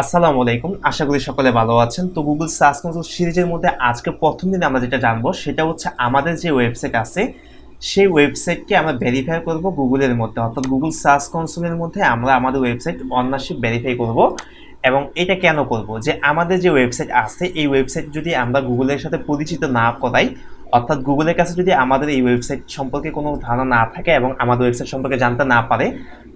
আসসালামু আলাইকুম। আশা করি সকলে ভালো আছেন। তো গুগল সার্চ কনসোল সিরিজের মধ্যে আজকে প্রথম দিনে আমরা যেটা জানবো সেটা হচ্ছে আমাদের যে ওয়েবসাইট আছে সেই ওয়েবসাইটকে আমরা ভেরিফাই করব গুগলের মধ্যে, অর্থাৎ গুগল সার্চ কনসোলের মধ্যে আমরা আমাদের ওয়েবসাইট অনারশিপ ভেরিফাই করব। এবং এটা কেন করব, যে আমাদের যে ওয়েবসাইট আছে এই ওয়েবসাইট যদি আমরা গুগলের সাথে পরিচিত না করাই, অর্থাৎ গুগলের কাছে যদি আমাদের এই ওয়েবসাইট সম্পর্কে কোনো ধারণা না থাকে এবং আমাদের ওয়েবসাইট সম্পর্কে জানতে না পারে,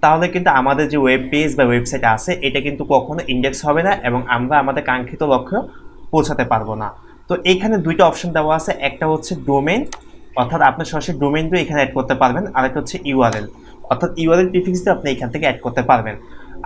তাহলে কিন্তু আমাদের যে ওয়েব পেজ বা ওয়েবসাইট আছে এটা কিন্তু কখনো ইন্ডেক্স হবে না এবং আমরা আমাদের কাঙ্ক্ষিত লক্ষ্যে পৌঁছাতে পারবো না। তো এইখানে দুইটা অপশন দেওয়া আছে, একটা হচ্ছে ডোমেইন, অর্থাৎ আপনি সরাসরি ডোমেইন দিয়ে এখানে অ্যাড করতে পারবেন, আর একটা হচ্ছে ইউআরএল, অর্থাৎ ইউআরএল প্রিফিক্স দিয়ে আপনি এখান থেকে অ্যাড করতে পারবেন।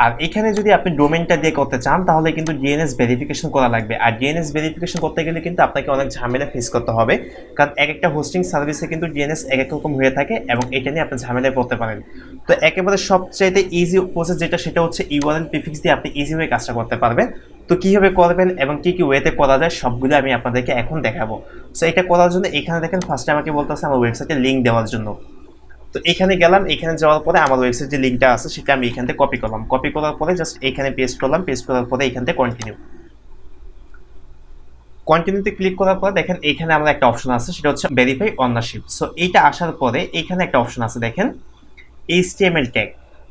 আর এখানে যদি আপনি ডোমেইনটা দিয়ে করতে চান তাহলে কিন্তু ডিএনএস ভেরিফিকেশন করা লাগবে, আর ডিএনএস ভেরিফিকেশন করতে গেলে কিন্তু আপনাকে অনেক ঝামেলা ফেস করতে হবে, কারণ এক একটা হোস্টিং সার্ভিসে কিন্তু ডিএনএস এক এক রকম হয়ে থাকে এবং এটা নিয়ে আপনি ঝামেলায় পড়তে পারেন। তো একেবারে সবচাইতে ইজি প্রসেস যেটা সেটা হচ্ছে ইউআরএল প্রিফিক্স দিয়ে আপনি ইজি ওয়ে কাজটা করতে পারবেন। তো কীভাবে করবেন এবং কী কী ওয়েতে করা যায় সবগুলো আমি আপনাদেরকে এখন দেখাবো। সো এটা করার জন্য এখানে দেখেন ফার্স্টে আমাকে বলতেছে আমার ওয়েবসাইটে লিঙ্ক দেওয়ার জন্য। তো এখানে গেলাম, এখানে যাওয়ার পরে আমার ওয়েবসাইট যে লিঙ্কটা আছে সেটা আমি এখান থেকে কপি করলাম, কপি করার পরে জাস্ট এখানে পেস্ট করলাম, পেস্ট করার পরে এখান থেকে কন্টিনিউতে ক্লিক করার পর দেখেন এখানে আমরা একটা অপশন আছে সেটা হচ্ছে ভেরিফাই অনারশিপ। সো এইটা আসার পরে এখানে একটা অপশন আছে দেখেন এইচটিএমএল ট্যাগ,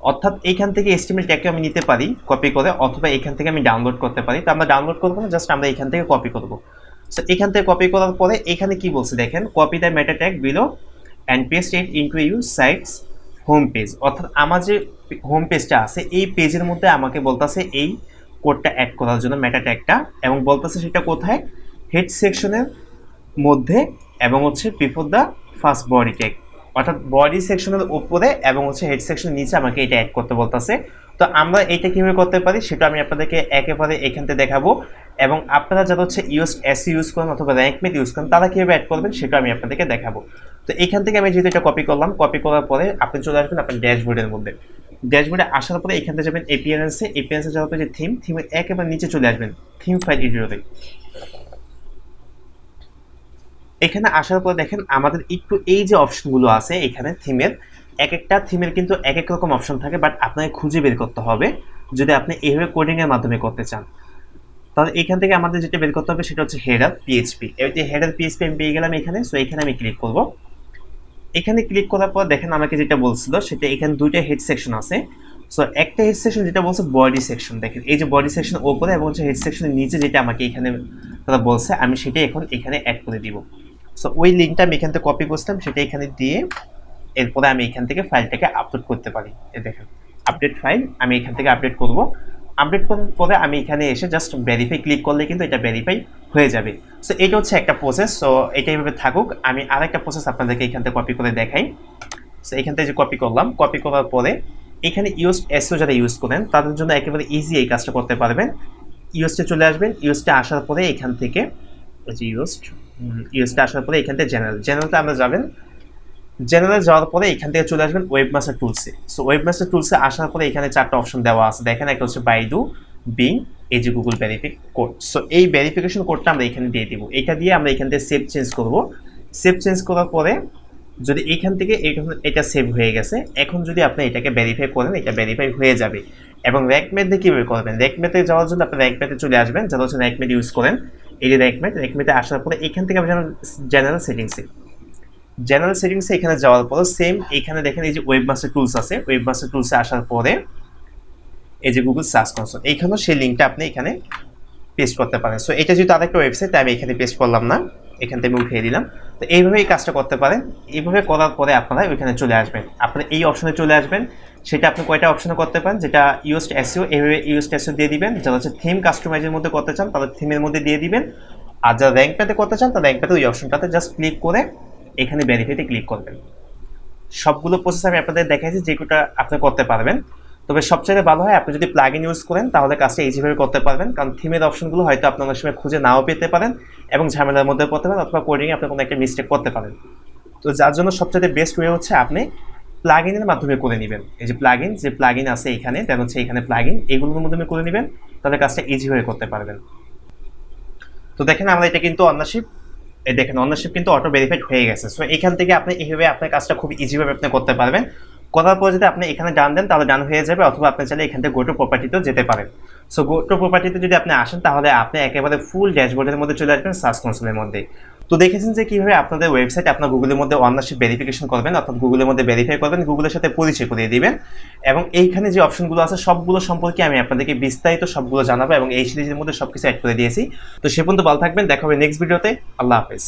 অর্থাৎ এখান থেকে এইচটিএমএল ট্যাগকে আমি নিতে পারি কপি করে, অথবা এখান থেকে আমি ডাউনলোড করতে পারি। তো আমরা ডাউনলোড করবো না, জাস্ট আমরা এখান থেকে কপি করবো। সো এখান থেকে কপি করার পরে এখানে কি বলছে দেখেন, copy the meta tag below and paste it into your site's home page, অর্থাৎ আমার যে হোম পেজটা আছে এই পেজের মধ্যে আমাকে বলতেছে এই কোডটা অ্যাড করার জন্য মেটা ট্যাগটা, এবং বলতেছে সেটা কোথায়, হেড সেকশনের মধ্যে এবং হচ্ছে before the first body tag, অর্থাৎ বডি সেকশনের উপরে এবং হচ্ছে হেড সেকশনের নিচে আমাকে এটা অ্যাড করতে বলতেছে। তো আমরা এটা কীভাবে করতে পারি সেটা আমি আপনাদেরকে একেবারে এখান থেকে দেখাবো, এবং আপনারা যারা হচ্ছে এসই ইউজ করেন অথবা র্যাঙ্কমেট ইউজ করেন তারা কীভাবে অ্যাড করবেন সেটা আমি আপনাদেরকে দেখাবো। তো এখান থেকে আমি যেহেতু এটা কপি করলাম, কপি করার পরে আপনি চলে আসবেন আপনার ড্যাশবোর্ডের মধ্যে। ড্যাশবোর্ডে আসার পরে এখান থেকে যাবেন এপিআরএন্সে যাওয়ার পরে যে থিমের একেবারে নিচে চলে আসবেন থিম ফাইল এডিটরে। এখানে আসার পর দেখেন আমাদের একটু এই যে অপশনগুলো আছে এখানে থিমের, এক একটা থিমের কিন্তু এক এক রকম অপশন থাকে, বাট আপনাকে খুঁজে বের করতে হবে যদি আপনি এইভাবে কোডিংয়ের মাধ্যমে করতে চান। তাহলে এখান থেকে আমাদের যেটা বের করতে হবে সেটা হচ্ছে হেডার পিএইচপি। এই যে হেডার পিএইচপি আমি পেয়ে গেলাম এখানে। সো এখানে আমি ক্লিক করব। এখানে ক্লিক করার পর দেখেন আমাকে যেটা বলছিল সেটা এখানে দুইটা হেড সেকশন আছে। সো একটা হেড সেকশন যেটা বলছে বডি সেকশন, দেখেন এই যে বডি সেকশন ওপরে এবং হচ্ছে হেড সেকশনের নিচে যেটা আমাকে এখানে তারা বলছে আমি সেটাই এখন এখানে অ্যাড করে দিব। সো ওই লিঙ্কটা আমি এখান থেকে কপি করছিলাম সেটা এখানে দিয়ে এরপরে আমি এখান থেকে ফাইলটাকে আপলোড করতে পারি। এই দেখেন আপডেট ফাইল, আমি এখান থেকে আপডেট করব। আপডেট করার পরে আমি এখানে এসে জাস্ট ভেরিফাই ক্লিক করলে কিন্তু এটা ভেরিফাই হয়ে যাবে। সো এটা হচ্ছে একটা প্রসেস। সো এটা এইভাবে থাকুক, আমি আরেকটা প্রসেস আপনাদেরকে এখান থেকে কপি করে দেখাই। সো এখান থেকে যে কপি করলাম, কপি করার পরে এখানে এসও যারা ইউজ করেন তাদের জন্য একেবারে ইজি এই কাজটা করতে পারবেন। ইউএসটে চলে আসবেন, ইউএসটে আসার পরে এখান থেকে যে ইউএসটে আসার পরে এখান থেকে জেনারেলটা আমরা যাবেন। জেনারেল যাওয়ার পরে এখান থেকে চলে আসবেন ওয়েবমাস্টার টুলসে। সো ওয়েবমাস্টার টুলসে আসার পরে এখানে চারটা অপশন দেওয়া আছে দেখেন, একটা হচ্ছে বাইডু, বিং, এই যে গুগল ভেরিফিক কোড। সো এই ভেরিফিকেশন কোডটা আমরা এখানে দিয়ে দিব। এটা দিয়ে আমরা এখান থেকে সেভ চেঞ্জ করব। সেভ চেঞ্জ করার পরে যদি এখান থেকে এটা সেভ হয়ে গেছে, এখন যদি আপনি এটাকে ভেরিফাই করেন এটা ভেরিফাই হয়ে যাবে। এবং র্যাঙ্কমেটে কীভাবে করবেন, র্যাঙ্কমেটে যাওয়ার জন্য আপনি র্যাঙ্কমেটে চলে আসবেন, যারা হচ্ছে র্যাঙ্কমেট ইউজ করেন। এই যে র্যাঙ্কমেটে আসার পরে এখান থেকে আপনি জেনারেল সেটিংসে এখানে যাওয়ার পর সেম এখানে দেখেন এই যে ওয়েবমাস্টার টুলস আছে, ওয়েবমাস্টার টুলসে আসার পরে এই যে গুগল সার্চ কনসোল, এইখানেও সেই লিঙ্কটা আপনি এখানে পেস্ট করতে পারেন। সো এটা যেহেতু আরেকটা ওয়েবসাইট তাই আমি এখানে পেস্ট করলাম না, এখান থেকে আমি উঠিয়ে দিলাম। তো এইভাবে এই কাজটা করতে পারেন। এইভাবে করার পরে আপনারা ওইখানে চলে আসবেন, আপনারা এই অপশনে চলে আসবেন। সেটা আপনি কয়টা অপশনে করতে পারেন, যেটা ইউএসড এসইও, এইভাবে ইউএসড এসইও দিয়ে দিবেন। যারা হচ্ছে থিম কাস্টমাইজের মধ্যে করতে চান তাদের থিমের মধ্যে দিয়ে দিবেন, আর যারা র্যাঙ্ক পেতে করতে চান তারা র্যাঙ্ক পেতে ওই অপশনটাতে জাস্ট ক্লিক করে এখানে ভেরিফাইতে ক্লিক করবেন। সবগুলো প্রসেস আমি আপনাদের দেখাইছি যেগুলো আপনি করতে পারবেন। তবে সবচেয়ে ভালো হয় আপনি যদি প্লাগইন ইউজ করেন তাহলে কাজটা ইজিভাবে করতে পারবেন, কারণ থিমের অপশনগুলো হয়তো আপনি অনেক সময় খুঁজে নাও পেতে পারেন এবং ঝামেলার মধ্যে পড়তে পারেন, অথবা কোডিংয়ে আপনি কোনো একটা মিস্টেক করতে পারেন। তো যার জন্য সবচেয়ে বেস্ট ওয়ে হচ্ছে আপনি প্লাগইনের মাধ্যমে করে নেবেন। এই যে প্লাগইন আছে এখানে, দেন হচ্ছে এখানে প্লাগইন, এগুলোর মাধ্যমে করে নেবেন, তাহলে কাজটা ইজিভাবে করতে পারবেন। তো দেখেন আমরা এটা কিন্তু অনারশিপ, এই দেখেন অনারশিপ কিন্তু অটো ভেরিফাইড হয়ে গেছে। সো এখান থেকে আপনি এইভাবে আপনার কাজটা খুব ইজিভাবে আপনি করতে পারবেন। করার পর যদি আপনি এখানে ডান দেন তাহলে ডান হয়ে যাবে, অথবা আপনি চাইলে এখান থেকে গো টু প্রপার্টিতেও যেতে পারেন। সো গো টু প্রপার্টিতে যদি আপনি আসেন তাহলে আপনি একেবারে ফুল ড্যাশবোর্ডের মধ্যে চলে আসবেন, সার্চ কনসোলের মধ্যে। তো দেখেছেন যে কিভাবে আপনাদের ওয়েবসাইট আপনার গুগলের মধ্যে ওনারশিপ ভেরিফিকেশন করবেন, অর্থাৎ গুগলের মধ্যে ভেরিফাই করবেন, গুগলের সাথে পরিচয় করিয়ে দিবেন। এবং এইখানে যে অপশনগুলো আছে সবগুলো সম্পর্কে আমি আপনাদেরকে বিস্তারিত সবগুলো জানাবো এবং এই সিরিজের মধ্যে সবকিছু অ্যাড করে দিয়েছি। তো সে পর্যন্ত ভালো থাকবেন, দেখা হবে নেক্সট ভিডিওতে। আল্লাহ হাফেজ।